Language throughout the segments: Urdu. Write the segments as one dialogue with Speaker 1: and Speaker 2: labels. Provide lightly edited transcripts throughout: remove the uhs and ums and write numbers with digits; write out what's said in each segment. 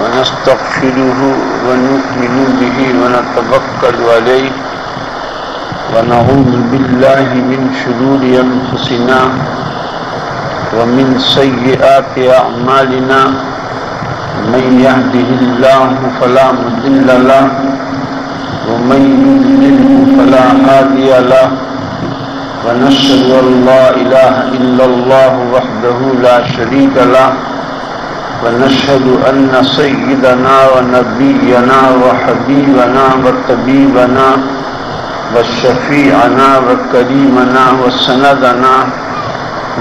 Speaker 1: ونستغفره ونؤمن به ونتوكل عليه ونعوذ بالله من شرور أنفسنا ومن سيئات أعمالنا من يهده الله فلا مضل له ومن يضلل فلا هادي له ونشهد أن لا إله إلا الله وحده لا شريك له ونشهد أن سيدنا ونبينا وحبيبنا وطبيبنا وشفيعنا وكريمنا وسندنا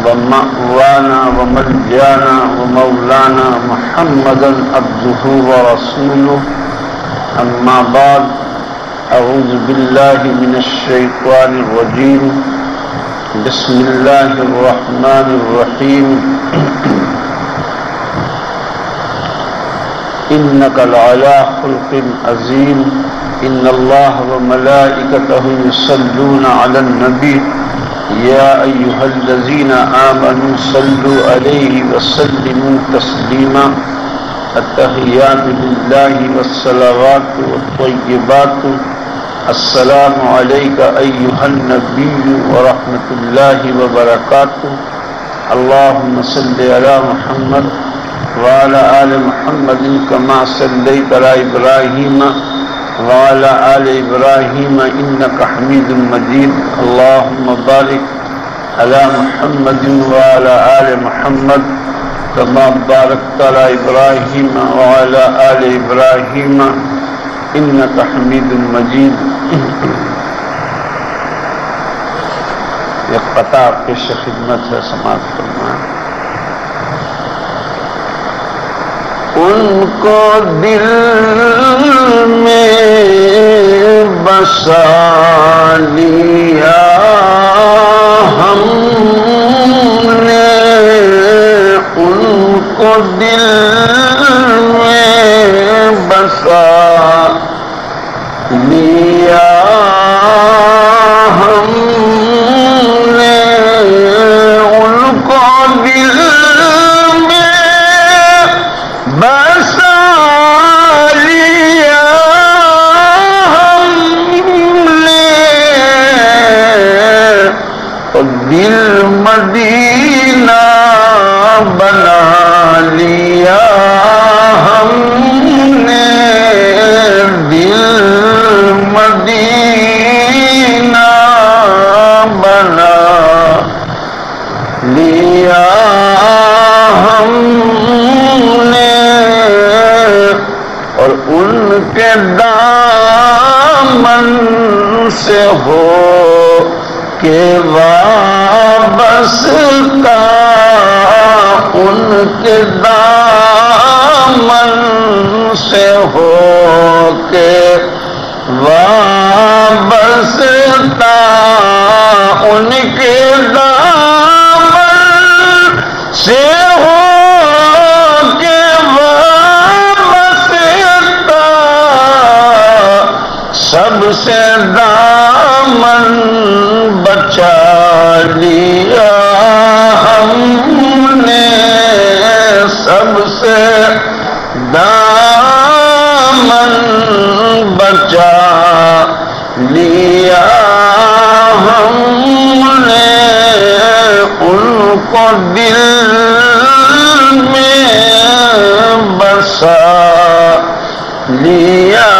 Speaker 1: ومأوانا وملجانا ومولانا محمدا عبده ورسوله. أما بعد، أعوذ بالله من الشيطان الرجيم. بسم الله الرحمن الرحيم. إنك لعلى خلق عظيم. إن الله وملائكته يصلون على النبي يا أيها الذين آمنوا صلوا عليه وسلموا تسليما. التحيات لله والصلوات والطيبات. السلام عليك أيها النبي ورحمة الله وبركاته. اللهم صل على محمد وعلى آل محمد كما صليت على إبراهيم وعلى آل إبراهيم إنك حميد مجيد. اللهم بارك على محمد وعلى آل محمد كما باركت على إبراهيم وعلى آل إبراهيم إنك حميد مجيد. یہ قطع پیش خدمت ہے، سماعت فرمائیں. ان کو دل میں بسا لیا ہم نے، ان کو دل میں بسا لیا ہم نے، ان کو دل بسا لیا ہم نے، اور دل مدینہ بنا لیا ہم نے، دل مدینہ بنا لیا ہم نے، اور ان کے دامن سے ہو کے وابستہ، ان کے دامن سے ہو کے وابستہ، ان کے دامن سے ہو کے وابستہ، سب سے دامن بچا لیا ہم نے، سب سے دامن بچا لیا ہم نے، ان کو دل میں بسا لیا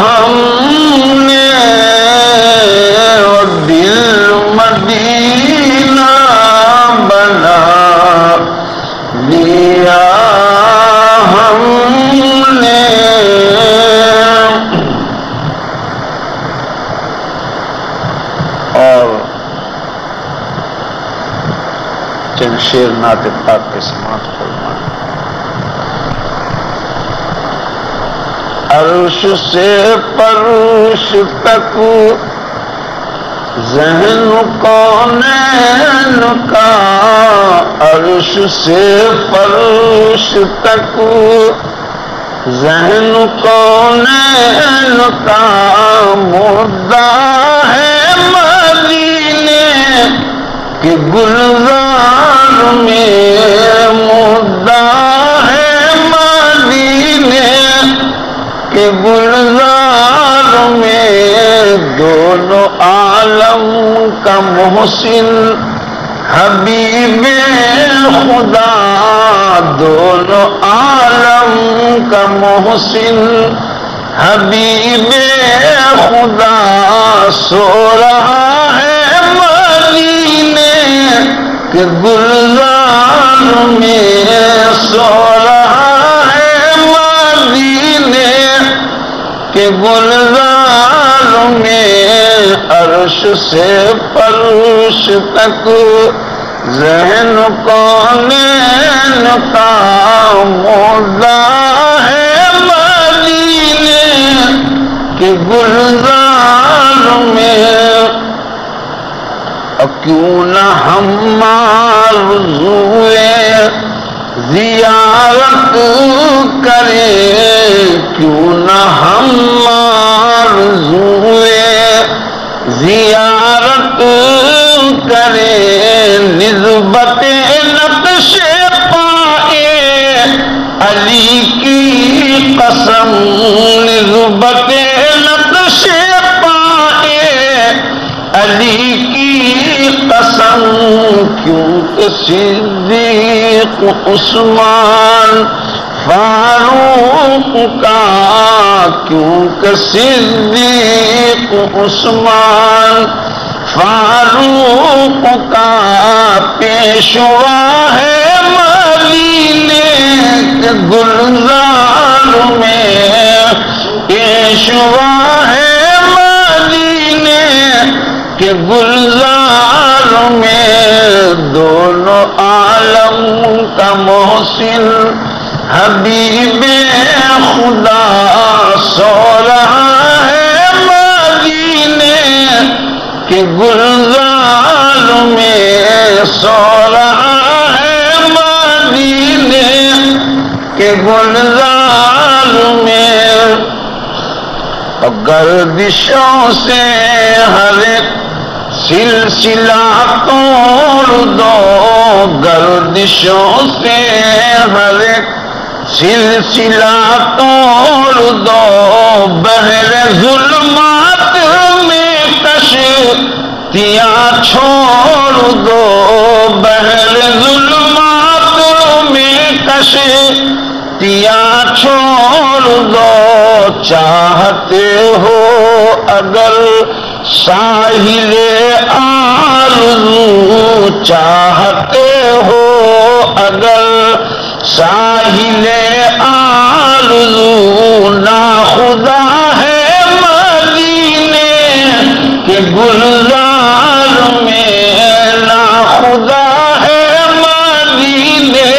Speaker 1: ہم نے، اور دل مدینہ بنا لیا ہم نے. اور چند شعر نعت پاک کے سماعت فرمائیں. عرش سے فرش تک ذہن کونین کا عرش سے فرش تک، ذہن کونین کا مدعا ہے مدینے کے گلزار میں، مدعا ہے مدینے کے گلزار میں، دونوں عالم کا محسن حبیب خدا، دونوں عالم کا محسن حبیب خدا سو رہا ہے مدینے کے گلزار میں، سو رہا ہے مدینے کے گلزار میں، عرش سے فرش تک، ذہن کونین کا مدعا ہے مدینے کے گلزار میں۔ کیوں نہ ہم آرزوئے زیارت کریں، کیوں نہ ہم آرزوئے زیارت کریں، نسبت نقش پائے علی کی قسم، نسبت نقش پائے علی کی قسم، کیونکہ صدیق عثمان فاروق کا، کیونکہ صدیق عثمان فاروق کا پیشوا ہے مدینے کے گلزار میں، پیشوا ہے مدینے کے گلزار میں، دونوں عالم کا محسن حبیب خدا سو رہا ہے مدینے کے گلزار میں، سو رہا ہے مدینے کے گلزار میں۔ گردشوں سے ہر ایک سلسلہ توڑ دو، گردشوں سے ہر ایک سلسلہ توڑ دو، بحر ظلمات میں کشتیاں چھوڑ دو، بحر ظلمات میں کشتیاں چھوڑ دو، چاہتے ہو اگر ساحل آرزو، چاہتے ہو اگر ساحل آرزو، ناخدا ہے مدینے کے گلزار میں، ناخدا ہے مدینے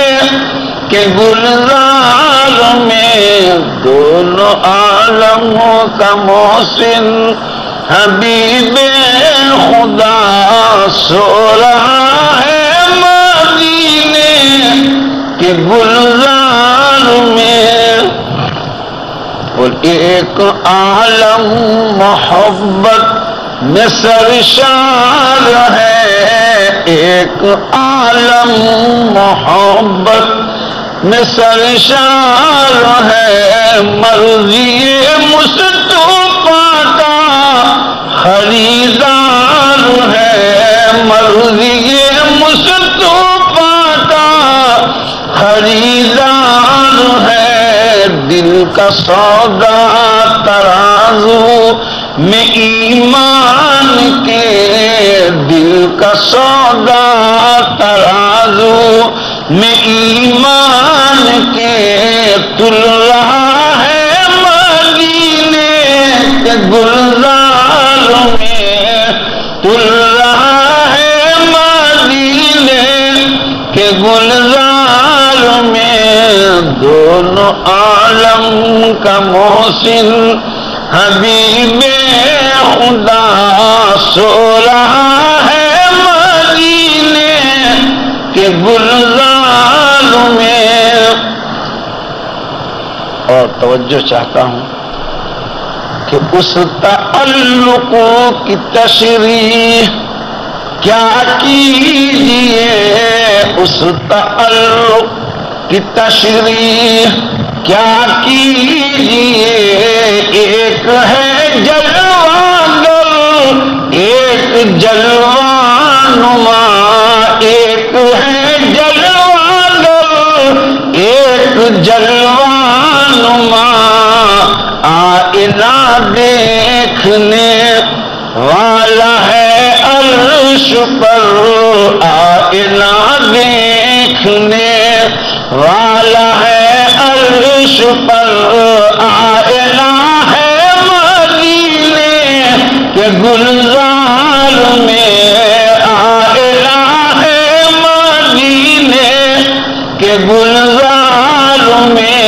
Speaker 1: کے گلزار میں، دونوں عالموں کا محسن حبیب خدا سو رہا ہے مدینے کے گلزار میں۔ اور ایک عالم محبت میں سرشار ہے، ایک عالم محبت میں سرشار ہے، مرضی مصطفیٰ کا خریدار ہے، مرضی مصطفیٰ کا خریدار ہے، دل کا سودا ترازو میں ایمان کے، دل کا سودا ترازو میں ایمان کے، تل رہا ہے مدینے کے گلزار میں، تل رہا ہے مدینے کے گلزار میں، دونوں عالم کا محسن حبیب خدا سو رہا ہے مدینے کے گلزار میں. اور توجہ چاہتا ہوں کہ اس تعلق کی تشریح کیا کیجیے، اس تعلق کی تشریح کیا کیجیے. ایک ہے جلوانگر، ایک جلوان نما، ایک ہے جلوانگر، ایک جلوان نما. آئینہ دیکھنے والا ہے عرش پر، آئینہ دیکھنے والا ہے عرش پر. آئینہ ہے مدینے کے گلزار میں، آئینہ ہے مدینے کے گلزار میں.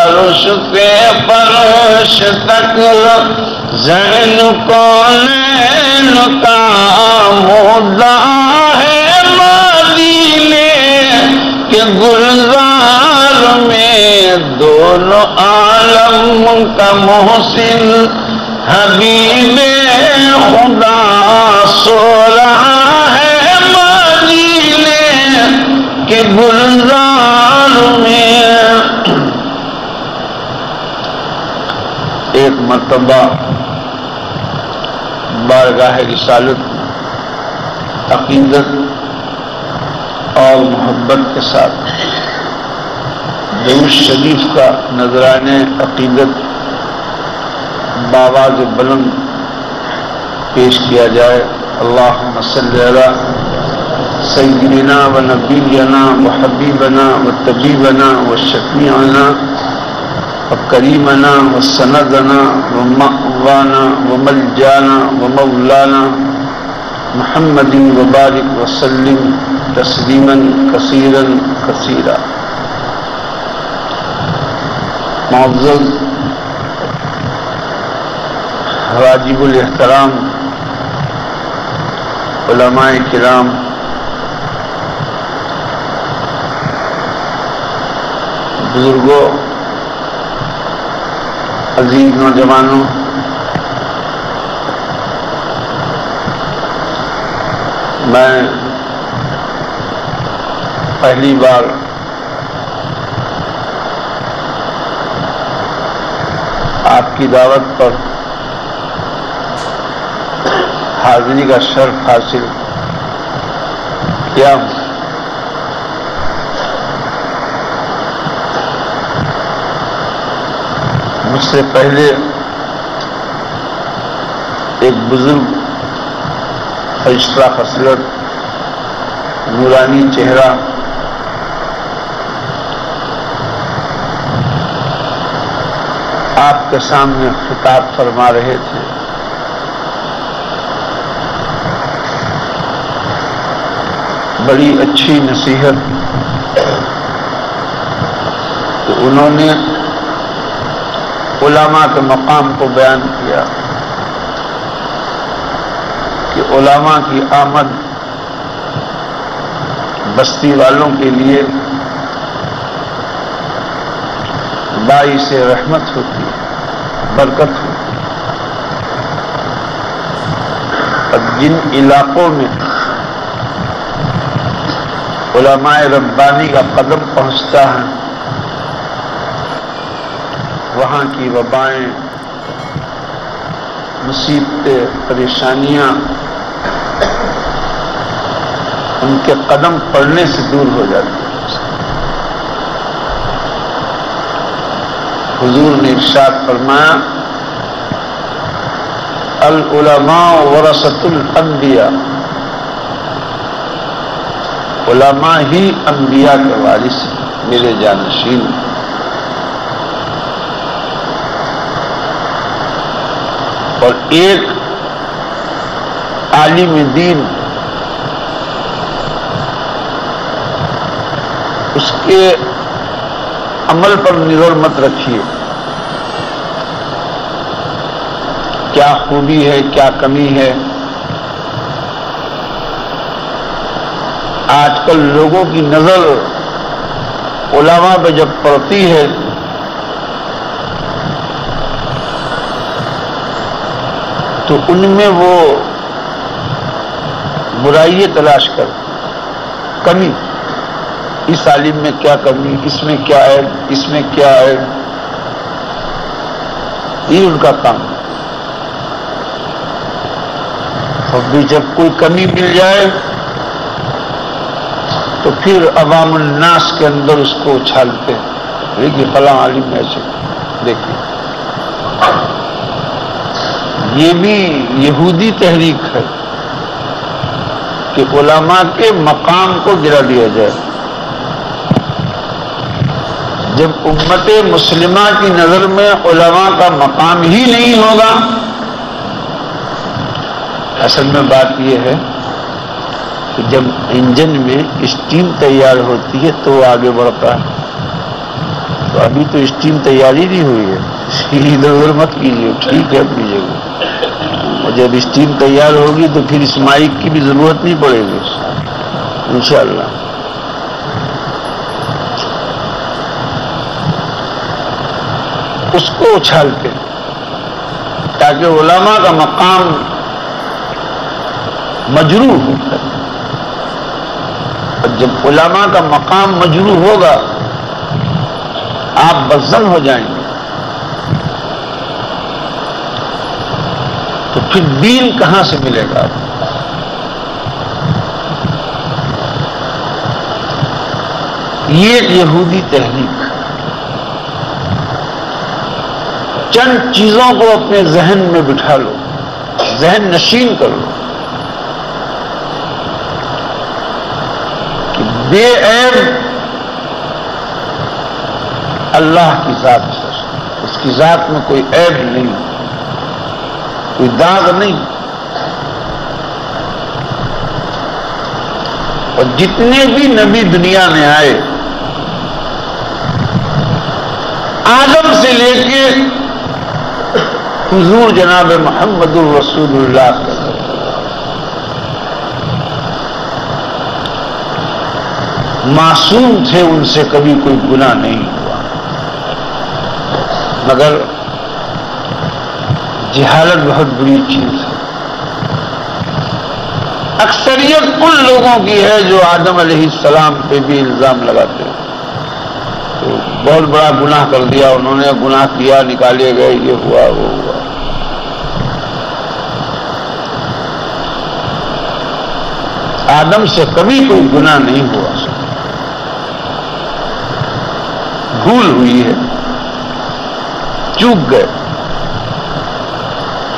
Speaker 1: عرش سے فرش تک زین کونین کا مدعا ہے مدینے کے گلزار میں. دونوں عالم کا محسن حبیب خدا سو رہا ہے مدینے کے گلزار میں. ایک مرتبہ بارگاہ رسالت عقیدت اور محبت کے ساتھ درود شریف کا نذرانے عقیدت بآواز بلند پیش کیا جائے. اللہم صلی علی سیدنا و نبینا و حبیبنا و طبیبنا و شفیعنا وکریمنا وسندنا ومأوانا وملجانا ومولانا محمد وبارک وسلم تسلیما کثیرا کثیرا. معزز واجب الاحترام علماء کرام، بزرگوں، عزیز نوجوانوں، میں پہلی بار آپ کی دعوت پر حاضری کا شرف حاصل کیا ہوں. مجھ سے پہلے ایک بزرگ فرشتہ خصلت، نورانی چہرہ، آپ کے سامنے خطاب فرما رہے تھے. بڑی اچھی نصیحت تو انہوں نے علماء کے مقام کو بیان کیا کہ علماء کی آمد بستی والوں کے لیے باعث رحمت ہوتی ہے، برکت ہوتی ہے. اب جن علاقوں میں علماء ربانی کا قدم پہنچتا ہے وہاں کی وبائیں، مصیبتیں، پریشانیاں ان کے قدم پڑنے سے دور ہو جاتی ہیں. حضور نے ارشاد فرمایا العلماء ورثۃ الانبیاء، علماء ہی انبیاء کے وارث ہیں، میرے جانشین. اور ایک عالم دین اس کے عمل پر نظر مت رکھیے، کیا خوبی ہے کیا کمی ہے. آج کل لوگوں کی نظر علماء پہ جب پڑتی ہے تو ان میں وہ برائی تلاش کر کمی، اس عالم میں کیا کمی، اس میں کیا ہے، اس میں کیا ہے، یہ ان کا کام. اور بھی جب کوئی کمی مل جائے تو پھر عوام الناس کے اندر اس کو اچھالتے ہیں. دیکھیے فلاں عالم ایسے، دیکھیے یہ بھی یہودی تحریک ہے کہ علماء کے مقام کو گرا دیا جائے. جب امت مسلمہ کی نظر میں علماء کا مقام ہی نہیں ہوگا، اصل میں بات یہ ہے کہ جب انجن میں اسٹیم تیار ہوتی ہے تو وہ آگے بڑھتا ہے. تو ابھی تو اسٹیم تیار ہی نہیں ہوئی ہے، ادھر ادھر مت کیجیے، ٹھیک ہے اپنی جگہ. اور جب اسٹیم تیار ہوگی تو پھر اس مائک کی بھی ضرورت نہیں پڑے گی انشاءاللہ. اس کو اچھالتے تاکہ علماء کا مقام مجروح ہوتا ہے. اور جب علماء کا مقام مجروح ہوگا آپ بدزن ہو جائیں گے تو پھر دین کہاں سے ملے گا؟ یہ یہودی تحریک. چند چیزوں کو اپنے ذہن میں بٹھا لو، ذہن نشین کر لو کہ بے عیب اللہ کی ذات ہے. اس کی ذات میں کوئی عیب نہیں، کوئی داغ نہیں. اور جتنے بھی نبی دنیا میں آئے، آدم سے لے کے حضور جناب محمد الرسول اللہ معصوم تھے، ان سے کبھی کوئی گناہ نہیں ہوا. مگر جہالت بہت بری چیز ہے. اکثریت ان لوگوں کی ہے جو آدم علیہ السلام پہ بھی الزام لگاتے ہیں. تو بہت بڑا گناہ کر دیا انہوں نے، گناہ کیا، نکالے گئے، یہ ہوا وہ ہوا. آدم سے کبھی کوئی گناہ نہیں ہوا، بھول ہوئی ہے، چوک گئے،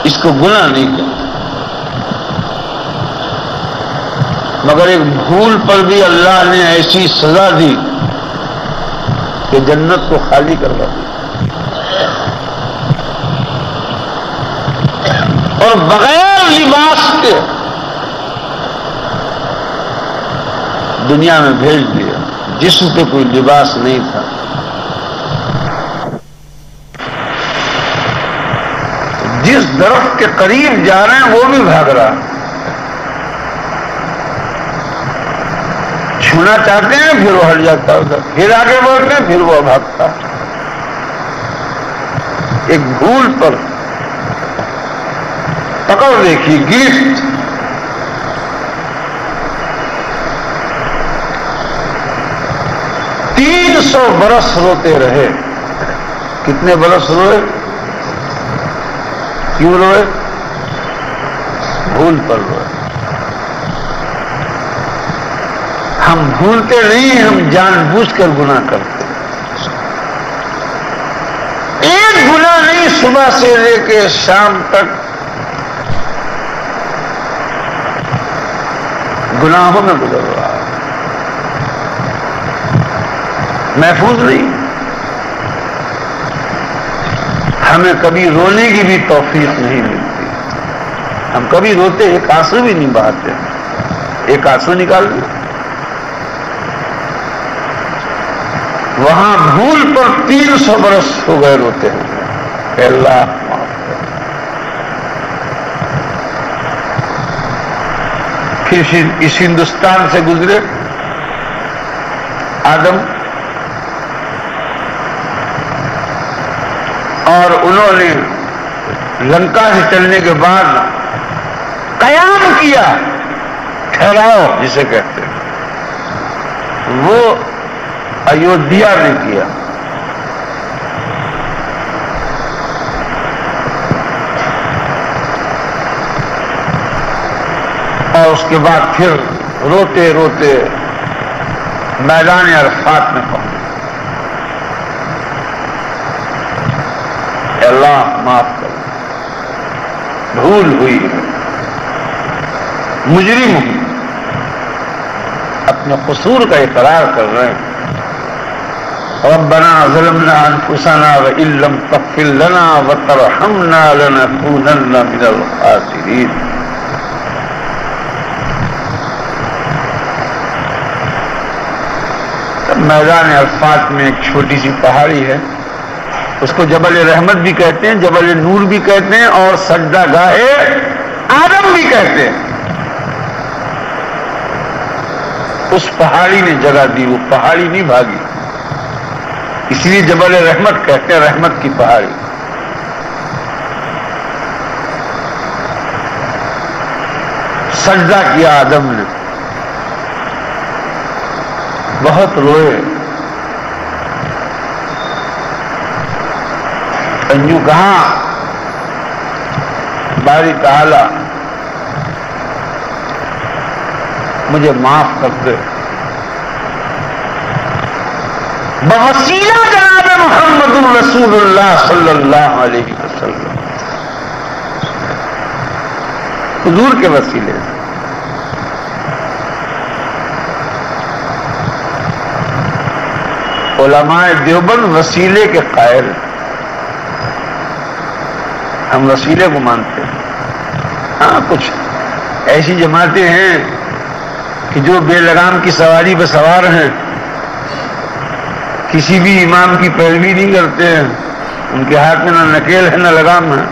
Speaker 1: اس کو گناہ نہیں کہتے. مگر ایک بھول پر بھی اللہ نے ایسی سزا دی کہ جنت کو خالی کروا دی اور بغیر لباس کے دنیا میں بھیج دیا. جسم پہ کوئی لباس نہیں تھا. جس درخت کے قریب جا رہے ہیں وہ بھی بھاگ رہا. چھونا چاہتے ہیں پھر وہ ہٹ جاتا ادھر، پھر آگے بڑھتے ہیں پھر وہ بھاگتا. ایک بھول پر پکڑ دیکھی، گرفت. 300 برس روتے رہے. کتنے برس روئے؟ کیوں روئے؟ بھول پر روئے. ہم بھولتے نہیں، ہم جان بوجھ کر گناہ کرتے. ایک گناہ نہیں، صبح سے لے کے شام تک گناہوں میں گزر رہا ہے، محفوظ نہیں. ہمیں کبھی رونے کی بھی توفیق نہیں ملتی. ہم کبھی روتے ایک آنسو بھی نہیں بہاتے. ایک آنسو نکال دیں. وہاں بھول پر 300 برس ہو گئے روتے ہیں. اللہ معاف کر. پھر اس ہندوستان سے گزرے آدم، اور انہوں نے لنکا سے چلنے کے بعد قیام کیا، ٹھہراؤ جسے کہتے ہیں، وہ ایودھیا نے کیا۔ اور اس کے بعد پھر روتے روتے میدان عرفات میں پہنچے۔ اللہ معاف کر، بھول ہوئی ہے، مجرم ہوں، اپنے قصور کا اقرار کر رہے ہیں۔ ربنا ظلمنا انفسنا وان لم تغفر لنا وترحمنا لنكونن من الخاسرین۔ میدان عرفات میں ایک چھوٹی سی پہاڑی ہے، اس کو جبل رحمت بھی کہتے ہیں، جبل نور بھی کہتے ہیں، اور سجدہ گاہ آدم بھی کہتے ہیں۔ اس پہاڑی نے جگہ دی، وہ پہاڑی نہیں بھاگی، اس لیے جبل رحمت کہتے ہیں، رحمت کی پہاڑی۔ سجدہ کیا آدم نے، بہت روئے، یوں کہا باری تعالی مجھے معاف کر دے، بوسیلہ جناب محمد رسول اللہ صلی اللہ علیہ وسلم، حضور کے وسیلے سے۔ علماء دیوبند وسیلے کے قائل، ہم وسیلے کو مانتے ہیں۔ ہاں کچھ ایسی جماعتیں ہیں کہ جو بے لگام کی سواری پہ سوار ہیں، کسی بھی امام کی پیروی نہیں کرتے ہیں، ان کے ہاتھ میں نہ نکیل ہے نہ لگام ہے،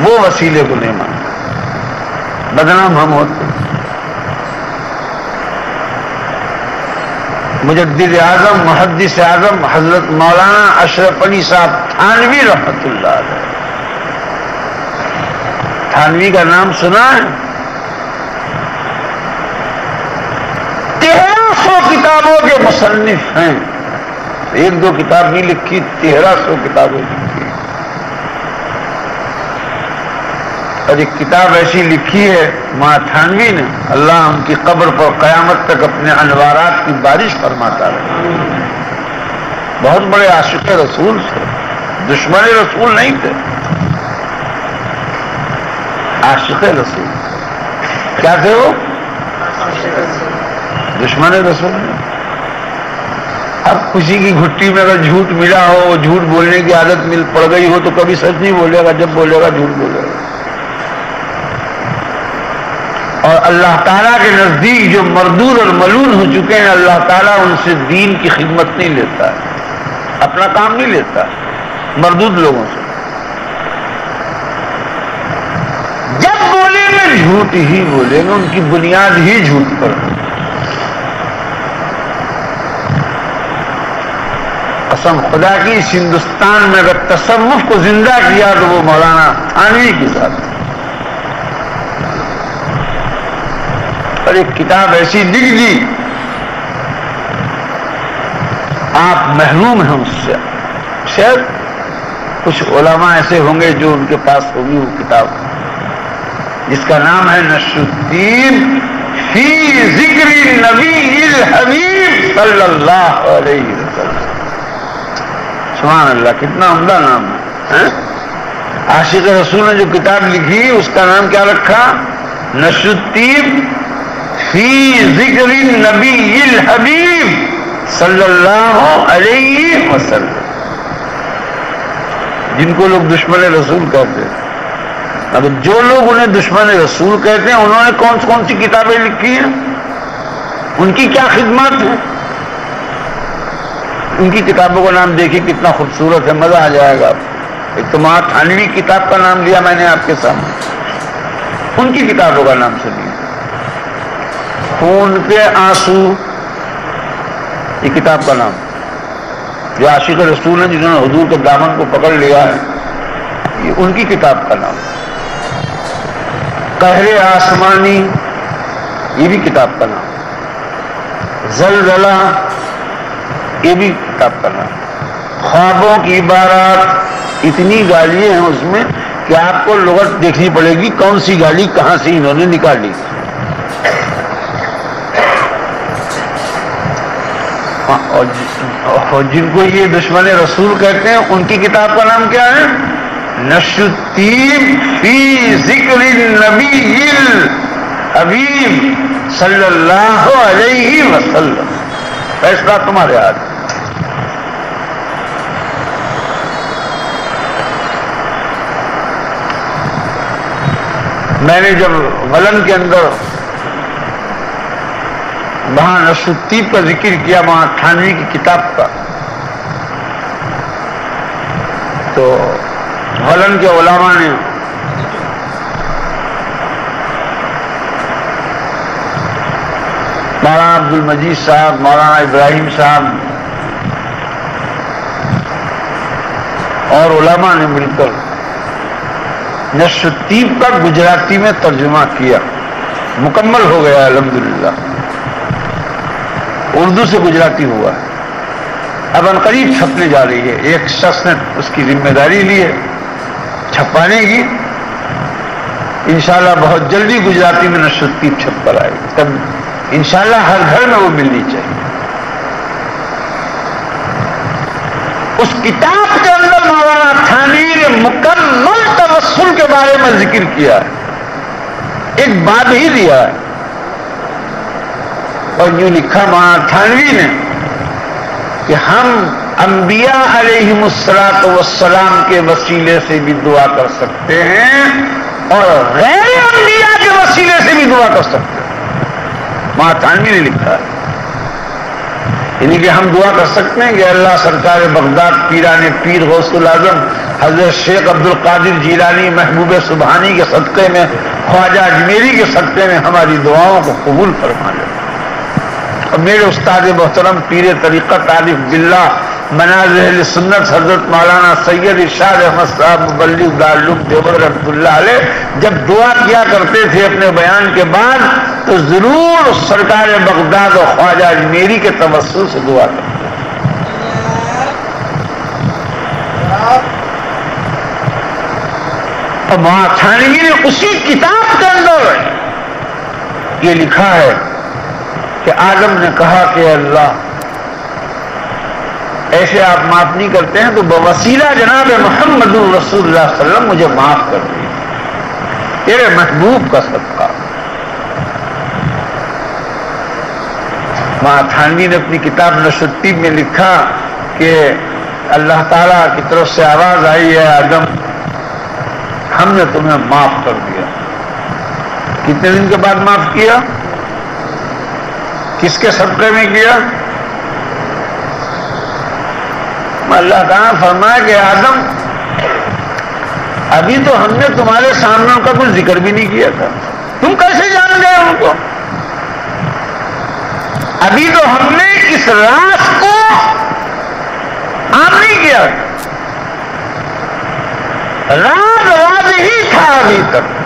Speaker 1: وہ وسیلے کو نہیں مانتے، بدنام ہم ہوتے ہیں۔ مجدد اعظم محدث اعظم حضرت مولانا اشرف علی صاحب تھانوی رحمۃ اللہ علیہ، تھانوی کا نام سنا ہے؟ 1300 کتابوں کے مصنف ہیں، ایک دو کتاب نہیں لکھی، 1300 کتابیں لکھی، اور ایک کتاب ایسی لکھی ہے ماں تھانوی نے، اللہ ان کی قبر پر قیامت تک اپنے انوارات کی بارش فرماتا رہے۔ بہت بڑے عاشق رسول تھے، دشمن رسول نہیں تھے، عاشق رسول۔ کیا تھے وہ؟ دشمن رسول نہیں۔ اب کسی کی گھٹی میں اگر جھوٹ ملا ہو، وہ جھوٹ بولنے کی عادت مل پڑ گئی ہو تو کبھی سچ نہیں بولے گا، جب بولے گا جھوٹ بولے گا۔ اور اللہ تعالیٰ کے نزدیک جو مردود اور ملون ہو چکے ہیں، اللہ تعالیٰ ان سے دین کی خدمت نہیں لیتا ہے، اپنا کام نہیں لیتا مردود لوگوں سے۔ جب بولیں گے جھوٹ ہی بولیں گے، ان کی بنیاد ہی جھوٹ پر ہے۔ قسم خدا کی، اس ہندوستان میں اگر تصوف کو زندہ کیا تو وہ مولانا تھانوی کے ساتھ۔ اور ایک کتاب ایسی لکھ دی، آپ محروم ہیں اس سے۔ شاید کچھ علماء ایسے ہوں گے جو ان کے پاس ہوگی وہ کتاب، جس کا نام ہے نشر الدین فی ذکر النبی الحبیب صلی اللہ علیہ وسلم۔ سبحان اللہ، کتنا عمدہ نام ہے۔ عاشق رسول نے جو کتاب لکھی اس کا نام کیا رکھا؟ نشر الدین فی ذکر النبی الحبیب صلی اللہ علیہ وسلم، جن کو لوگ دشمن رسول کہتے ہیں۔ اب جو لوگ انہیں دشمن رسول کہتے ہیں، انہوں نے کون سی کتابیں لکھی ہیں، ان کی کیا خدمات ہیں؟ ان کی کتابوں کا نام دیکھیے کتنا خوبصورت ہے، مزہ آ جائے گا آپ کو۔ ایک تو ماں تھانوی کتاب کا نام لیا میں نے آپ کے سامنے، ان کی کتابوں کا نام سنیے. خون کے آنسو یہ کتاب کا نام. جو عاشق رسول ہیں جنہوں نے حضور کے دامن کو پکڑ لیا ہے یہ ان کی کتاب کا نام. قہر آسمانی یہ بھی کتاب کا نام. زلزلہ یہ بھی کتاب کا نام. خوابوں کی عبارات اتنی گالیاں ہیں اس میں کہ آپ کو لغت دیکھنی پڑے گی کون سی گالی کہاں سے انہوں نے نکالی. اور جن کو یہ دشمن رسول کہتے ہیں ان کی کتاب کا نام کیا ہے؟ نشر الطیب فی ذکر النبی الحبیب صلی اللہ علیہ وسلم. فیصلہ تمہارے ہاتھ. میں نے جب غلن کے اندر وہاں نشر الطیب کا ذکر کیا وہاں تھانوی کی کتاب کا تو غلن کے علماء نے مولانا عبد المجید صاحب مولانا ابراہیم صاحب اور علماء نے مل کر نشر الطیب کا گجراتی میں ترجمہ کیا. مکمل ہو گیا الحمدللہ. اردو سے گجراتی ہوا ہے. اب عنقریب چھپنے جا رہی ہے. ایک شخص نے اس کی ذمہ داری لی ہے چھپانے کی. انشاءاللہ بہت جلدی گجراتی میں نشر الطیب چھپ کر آئے گی. تب انشاءاللہ ہر گھر میں وہ ملنی چاہیے. اس کتاب کے اندر مولانا تھانوی نے مکمل توسل کے بارے میں ذکر کیا ہے. ایک بات ہی دیا ہے اور یوں لکھا مولانا تھانوی نے کہ ہم انبیاء علیہم الصلاۃ والسلام کے وسیلے سے بھی دعا کر سکتے ہیں اور غیر انبیاء کے وسیلے سے بھی دعا کر سکتے ہیں. مولانا تھانوی نے لکھا ہے یعنی کہ ہم دعا کر سکتے ہیں کہ اللہ سرکار بغداد پیران پیر غوث الاعظم حضرت شیخ عبد القادر جیلانی محبوب سبحانی کے صدقے میں خواجہ اجمیری کے صدقے میں ہماری دعاؤں کو قبول فرما لے. اور میرے استاد محترم پیر طریقت عارف باللہ مناظر اہل سنت حضرت مولانا سید ارشاد احمد صاحب مبلغ دارالعلوم دیوبند رحمۃ اللہ علیہ جب دعا کیا کرتے تھے اپنے بیان کے بعد تو ضرور سرکار بغداد اور خواجہ اجمیری کے توسل سے دعا کرتے. اور مولانا تھانوی نے اسی کتاب کے اندر یہ لکھا ہے کہ آدم نے کہا کہ اللہ ایسے آپ معاف نہیں کرتے ہیں تو بوسیلہ جناب محمد رسول اللہ صلی اللہ علیہ وسلم مجھے معاف کر دیجیے تیرے محبوب کا صدقہ. مولانا تھانوی نے اپنی کتاب نشر الطیب میں لکھا کہ اللہ تعالیٰ کی طرف سے آواز آئی ہے آدم ہم نے تمہیں معاف کر دیا. کتنے دن کے بعد معاف کیا؟ کس کے صدقے میں کیا؟ اللہ تعالیٰ فرمایا کہ آدم ابھی تو ہم نے تمہارے سامنے ان کا کوئی ذکر بھی نہیں کیا تھا. تم کیسے جان گئے ان کو؟ ابھی تو ہم نے اس راز کو عام نہیں کیا. راز ہی تھا ابھی تک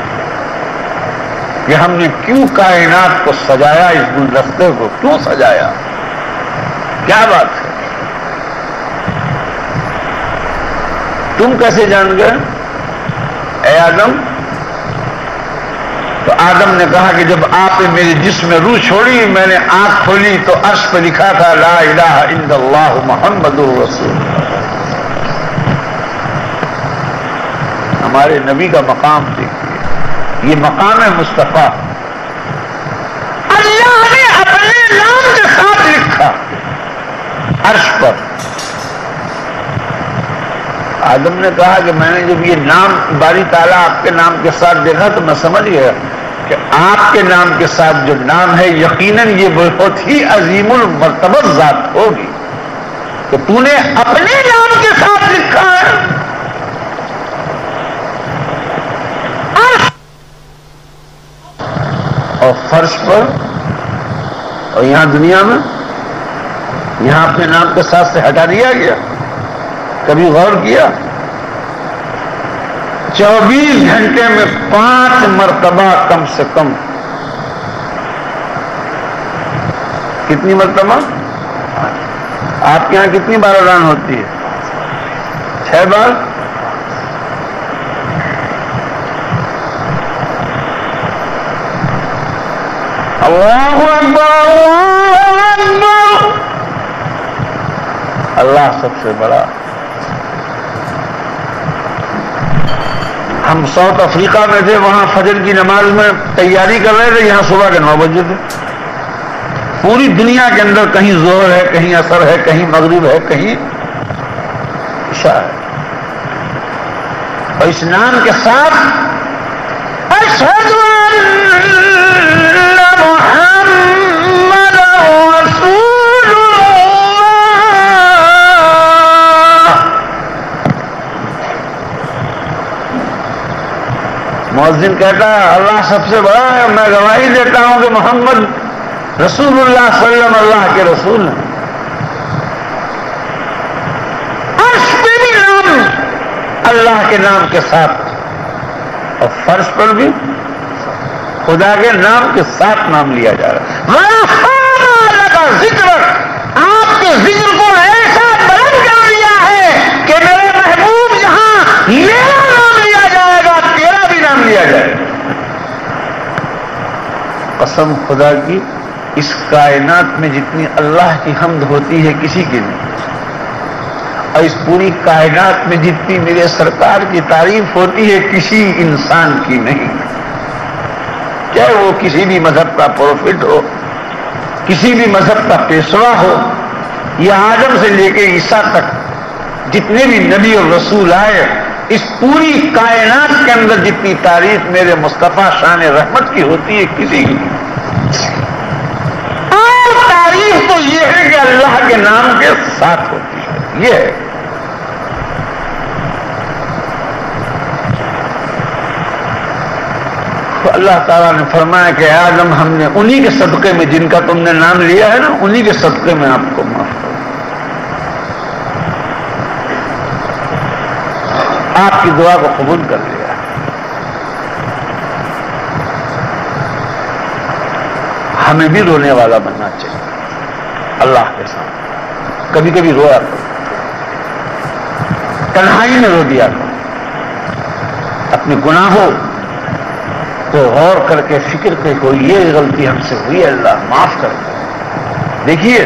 Speaker 1: کہ ہم نے کیوں کائنات کو سجایا, اس گلدستے کو کیوں سجایا, کیا بات ہے. تم کیسے جان گئے اے آدم؟ تو آدم نے کہا کہ جب آپ نے میرے جسم میں روح چھوڑی میں نے آنکھ کھولی تو عرش پہ لکھا تھا لا الہ الا اللہ محمد رسول اللہ. ہمارے نبی کا مقام دیکھیے, یہ مقام ہے مصطفیٰ. اللہ نے اپنے نام کے ساتھ لکھا عرش پر. آدم نے کہا کہ میں نے جب یہ نام باری تعالیٰ آپ کے نام کے ساتھ دیکھا تو میں سمجھ گیا کہ آپ کے نام کے ساتھ جو نام ہے یقیناً یہ بہت ہی عظیم المرتبہ ذات ہوگی کہ تو نے اپنے نام کے ساتھ لکھا ہے. اور فرش پر اور یہاں دنیا میں یہاں اپنے نام کے ساتھ سے ہٹا دیا گیا. کبھی غور کیا؟ 24 گھنٹے میں 5 مرتبہ کم سے کم. کتنی مرتبہ؟ آپ کے یہاں کتنی بار اذان ہوتی ہے؟ 6 بار. اللہ اکبر اللہ اکبر. اللہ سب سے بڑا. ہم ساؤتھ افریقہ میں تھے، وہاں فجر کی نماز میں تیاری کر رہے تھے، یہاں صبح کے 9 بجے تھے. پوری دنیا کے اندر کہیں ظہر ہے، کہیں عصر ہے، کہیں مغرب ہے، کہیں عشاء ہے. اور اس نام کے ساتھ اشہد ان محمد رسول اللہ. مؤذن کہتا ہے اللہ سب سے بڑا ہے، میں گواہی دیتا ہوں کہ محمد رسول اللہ صلی اللہ علیہ وسلم اللہ کے رسول ہیں. عرش پہ بھی نام اللہ کے نام کے ساتھ اور فرش پر بھی خدا کے نام کے ساتھ نام لیا جا رہا ہے. اللہ کا ذکر آپ کے ذکر کو ایسا بلند کر دیا ہے کہ میرے محبوب یہاں میرا نام لیا جائے گا، تیرا بھی نام لیا جائے گا. قسم خدا کی، اس کائنات میں جتنی اللہ کی حمد ہوتی ہے کسی کی نہیں، اور اس پوری کائنات میں جتنی میرے سرکار کی تعریف ہوتی ہے کسی انسان کی نہیں. چاہے وہ کسی بھی مذہب کا پروفٹ ہو، کسی بھی مذہب کا پیشوا ہو، یا آدم سے لے کے عیسیٰ تک جتنے بھی نبی اور رسول آئے، اس پوری کائنات کے اندر جتنی تعریف میرے مصطفیٰ شان رحمت کی ہوتی ہے کسی کی نہیں. تعریف تو یہ ہے کہ اللہ کے نام کے ساتھ ہوتی ہے. یہ ہے تو اللہ تعالیٰ نے فرمایا کہ آدم ہم نے انہی کے صدقے میں جن کا تم نے نام لیا ہے نا، انہی کے صدقے میں آپ کو معاف کروں. آپ کی دعا کو قبول کر لیا. ہمیں بھی رونے والا بننا چاہیے اللہ کے ساتھ. کبھی کبھی رویا کرو، تنہائی میں رو دیا کرو، اپنے گناہوں کو غور کر کے فکر کر کوئی یہ غلطی ہم سے ہوئی ہے اللہ معاف کر دے. دیکھیے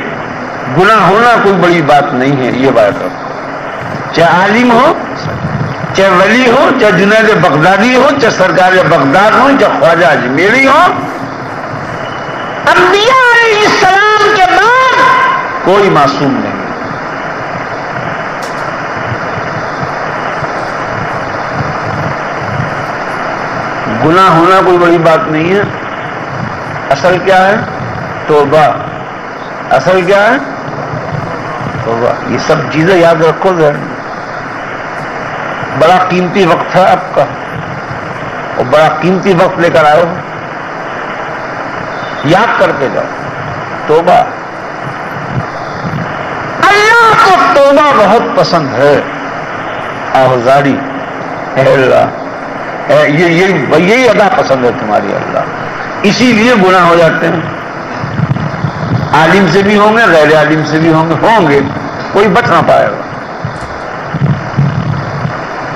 Speaker 1: گناہ ہونا کوئی بڑی بات نہیں ہے، یہ بات رکھو. چاہے عالم ہو، چاہے ولی ہو، چاہے جنید بغدادی ہو، چاہے سرکار بغداد ہو، چاہے خواجہ اجمیری ہو، انبیاء علیہ السلام کے بعد کوئی معصوم نہیں. گناہ ہونا کوئی بڑی بات نہیں ہے. اصل کیا ہے؟ توبہ. اصل کیا ہے؟ توبہ. یہ سب چیزیں یاد رکھو ذہن میں. بڑا قیمتی وقت ہے آپ کا، اور بڑا قیمتی وقت لے کر آئے ہو، یاد کر کے جاؤ. توبہ. اللہ کو توبہ بہت پسند ہے. آہذاری اے اللہ، یہی ادا پسند ہے تمہاری اللہ. اسی لیے گناہ ہو جاتے ہیں. عالم سے بھی ہوں گے، غیر عالم سے بھی ہوں گے، کوئی بچ نہ پائے گا.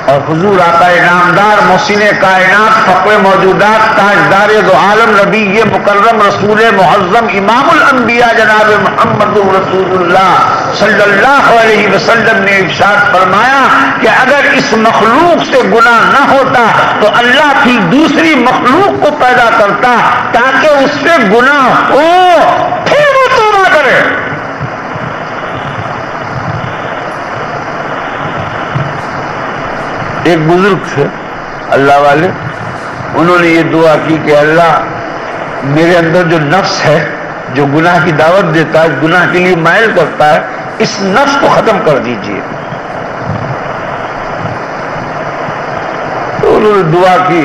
Speaker 1: اور حضور آقا نامدار محسن کائنات فقر موجودات تاجدار دو عالم نبی مکرم رسول معظم امام الانبیاء جناب محمد رسول اللہ صلی اللہ علیہ وسلم نے ارشاد فرمایا کہ اگر اس مخلوق سے گناہ نہ ہوتا تو اللہ پھر دوسری مخلوق کو پیدا کرتا تاکہ اس سے گناہ ہو، پھر وہ توبہ کرے. ایک بزرگ تھے اللہ والے، انہوں نے یہ دعا کی کہ اللہ میرے اندر جو نفس ہے جو گناہ کی دعوت دیتا ہے، گناہ کے لیے مائل کرتا ہے، اس نفس کو ختم کر دیجیے. تو انہوں نے دعا کی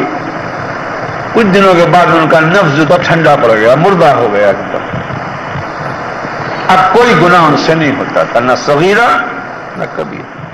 Speaker 1: کچھ دنوں کے بعد ان کا نفس جو تھا ٹھنڈا پڑ گیا، مردہ ہو گیا ایک دم۔ اب کوئی گناہ ان سے نہیں ہوتا تھا، نہ صغیرہ نہ کبیرہ۔